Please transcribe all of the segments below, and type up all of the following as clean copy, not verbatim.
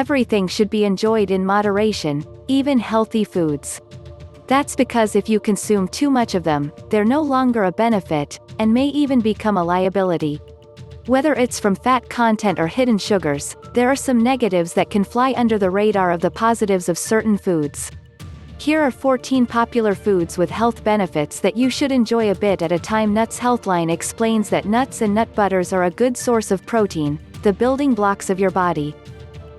everything should be enjoyed in moderation, even healthy foods. That's because if you consume too much of them, they're no longer a benefit, and may even become a liability. Whether it's from fat content or hidden sugars, there are some negatives that can fly under the radar of the positives of certain foods. Here are 14 popular foods with health benefits that you should enjoy a bit at a time. Nuts. Healthline explains that nuts and nut butters are a good source of protein, the building blocks of your body.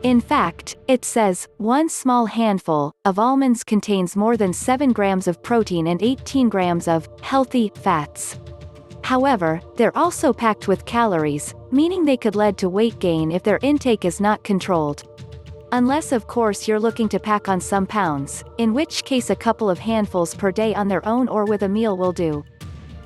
In fact, it says, 1 small handful of almonds contains more than 7 grams of protein and 18 grams of healthy fats. However, they're also packed with calories, meaning they could lead to weight gain if their intake is not controlled. Unless of course you're looking to pack on some pounds, in which case a couple of handfuls per day on their own or with a meal will do.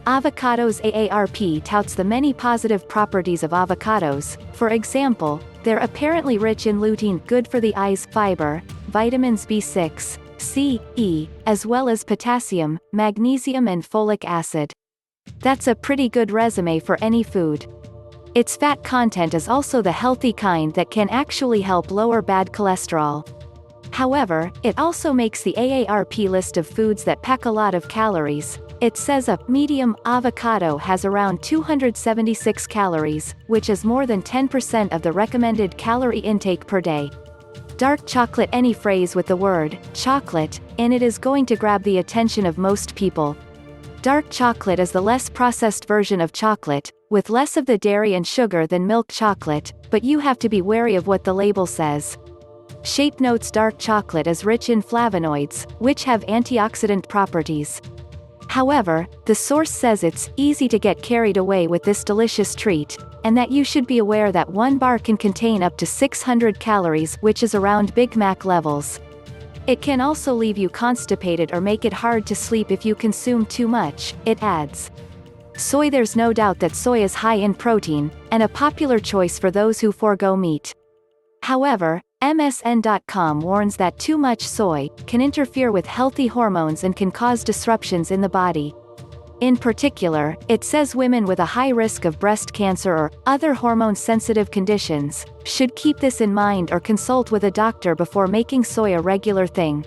Avocados. AARP touts the many positive properties of avocados. For example, they're apparently rich in lutein, good for the eyes, fiber, vitamins B6, C, E, as well as potassium, magnesium and folic acid. That's a pretty good resume for any food. Its fat content is also the healthy kind that can actually help lower bad cholesterol. However, it also makes the AARP list of foods that pack a lot of calories. It says a medium avocado has around 276 calories, which is more than 10% of the recommended calorie intake per day. Dark chocolate. Any phrase with the word chocolate in it is going to grab the attention of most people. Dark chocolate is the less processed version of chocolate, with less of the dairy and sugar than milk chocolate, but you have to be wary of what the label says. Shape notes. Dark chocolate is rich in flavonoids, which have antioxidant properties. However, the source says it's easy to get carried away with this delicious treat, and that you should be aware that 1 bar can contain up to 600 calories, which is around Big Mac levels. It can also leave you constipated or make it hard to sleep if you consume too much, it adds. Soy. There's no doubt that soy is high in protein, and a popular choice for those who forego meat. However, MSN.com warns that too much soy can interfere with healthy hormones and can cause disruptions in the body. In particular, it says women with a high risk of breast cancer or other hormone-sensitive conditions should keep this in mind or consult with a doctor before making soy a regular thing.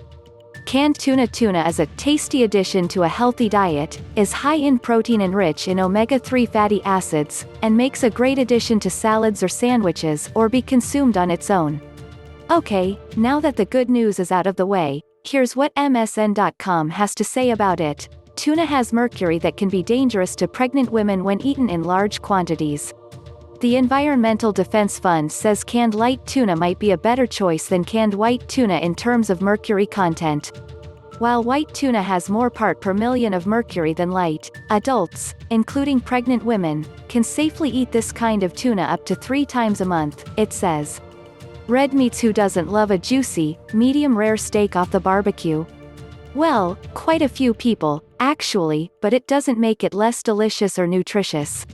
Canned tuna. Tuna is a tasty addition to a healthy diet, is high in protein and rich in omega-3 fatty acids, and makes a great addition to salads or sandwiches or be consumed on its own. Okay, now that the good news is out of the way, here's what MSN.com has to say about it. Tuna has mercury that can be dangerous to pregnant women when eaten in large quantities. The Environmental Defense Fund says canned light tuna might be a better choice than canned white tuna in terms of mercury content. While white tuna has more part per million of mercury than light, adults, including pregnant women, can safely eat this kind of tuna up to 3 times a month, it says. Red meats. Who doesn't love a juicy, medium-rare steak off the barbecue? Well, quite a few people, actually, but it doesn't make it less delicious or nutritious.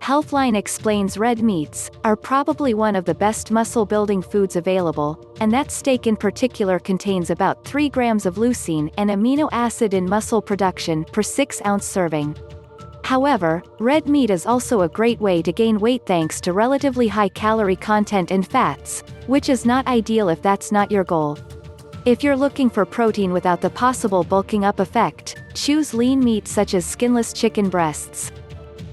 Healthline explains red meats are probably one of the best muscle-building foods available, and that steak in particular contains about 3 grams of leucine, an amino acid in muscle production, per 6-ounce serving. However, red meat is also a great way to gain weight thanks to relatively high calorie content and fats, which is not ideal if that's not your goal. If you're looking for protein without the possible bulking up effect, choose lean meat such as skinless chicken breasts.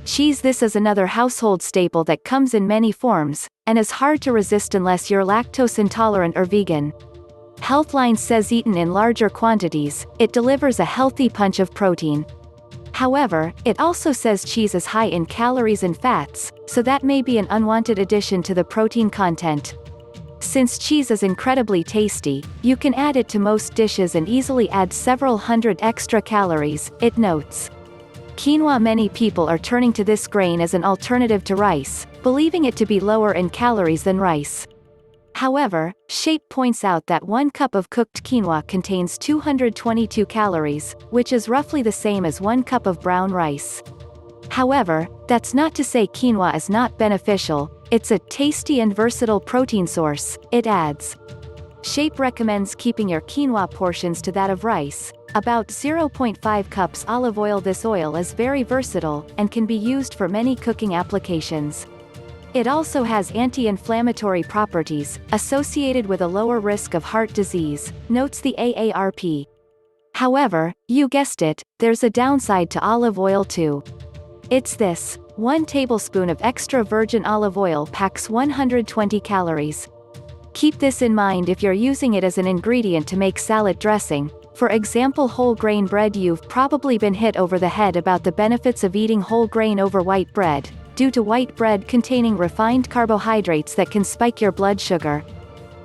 Cheese. This is another household staple that comes in many forms, and is hard to resist unless you're lactose intolerant or vegan. Healthline says eaten in larger quantities, it delivers a healthy punch of protein. However, it also says cheese is high in calories and fats, so that may be an unwanted addition to the protein content. Since cheese is incredibly tasty, you can add it to most dishes and easily add several hundred extra calories, it notes. Quinoa. Many people are turning to this grain as an alternative to rice, believing it to be lower in calories than rice. However, Shape points out that 1 cup of cooked quinoa contains 222 calories, which is roughly the same as 1 cup of brown rice. However, that's not to say quinoa is not beneficial, it's a tasty and versatile protein source, it adds. Shape recommends keeping your quinoa portions to that of rice, about 0.5 cups olive oil. This oil is very versatile, and can be used for many cooking applications. It also has anti-inflammatory properties, associated with a lower risk of heart disease, notes the AARP. However, you guessed it, there's a downside to olive oil too. It's this: 1 tablespoon of extra virgin olive oil packs 120 calories. Keep this in mind if you're using it as an ingredient to make salad dressing. For example, whole grain bread. You've probably been hit over the head about the benefits of eating whole grain over white bread, due to white bread containing refined carbohydrates that can spike your blood sugar.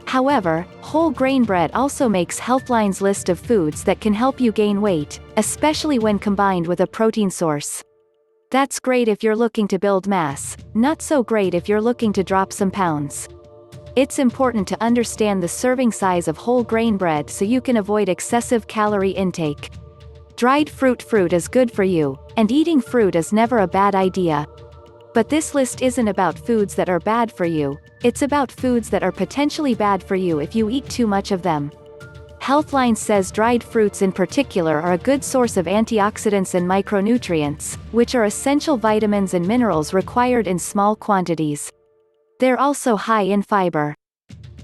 However, whole grain bread also makes Healthline's list of foods that can help you gain weight, especially when combined with a protein source. That's great if you're looking to build mass, not so great if you're looking to drop some pounds. It's important to understand the serving size of whole grain bread so you can avoid excessive calorie intake. Dried fruit is good for you, and eating fruit is never a bad idea. But this list isn't about foods that are bad for you, it's about foods that are potentially bad for you if you eat too much of them. Healthline says dried fruits in particular are a good source of antioxidants and micronutrients, which are essential vitamins and minerals required in small quantities. They're also high in fiber.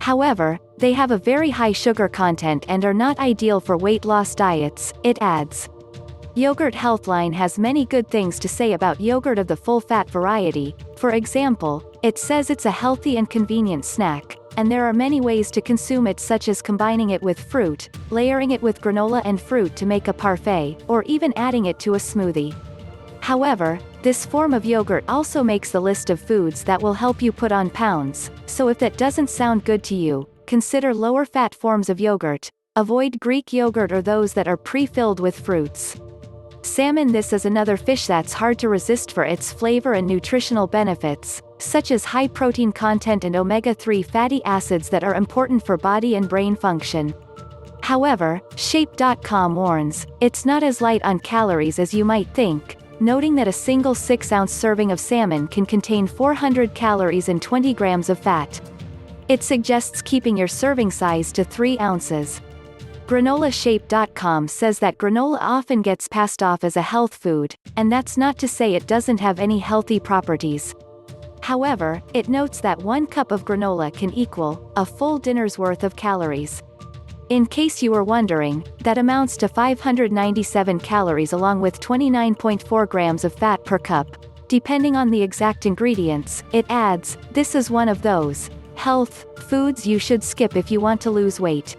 However, they have a very high sugar content and are not ideal for weight loss diets, it adds. Yogurt. Healthline has many good things to say about yogurt of the full-fat variety. For example, it says it's a healthy and convenient snack, and there are many ways to consume it, such as combining it with fruit, layering it with granola and fruit to make a parfait, or even adding it to a smoothie. However, this form of yogurt also makes the list of foods that will help you put on pounds, so if that doesn't sound good to you, consider lower-fat forms of yogurt. Avoid Greek yogurt or those that are pre-filled with fruits. Salmon. This is another fish that's hard to resist for its flavor and nutritional benefits, such as high protein content and omega-3 fatty acids that are important for body and brain function. However, Shape.com warns, it's not as light on calories as you might think, noting that a single 6-ounce serving of salmon can contain 400 calories and 20 grams of fat. It suggests keeping your serving size to 3 ounces. Granola. Shape.com says that granola often gets passed off as a health food, and that's not to say it doesn't have any healthy properties. However, it notes that 1 cup of granola can equal a full dinner's worth of calories. In case you were wondering, that amounts to 597 calories along with 29.4 grams of fat per cup. Depending on the exact ingredients, it adds, this is one of those health foods you should skip if you want to lose weight.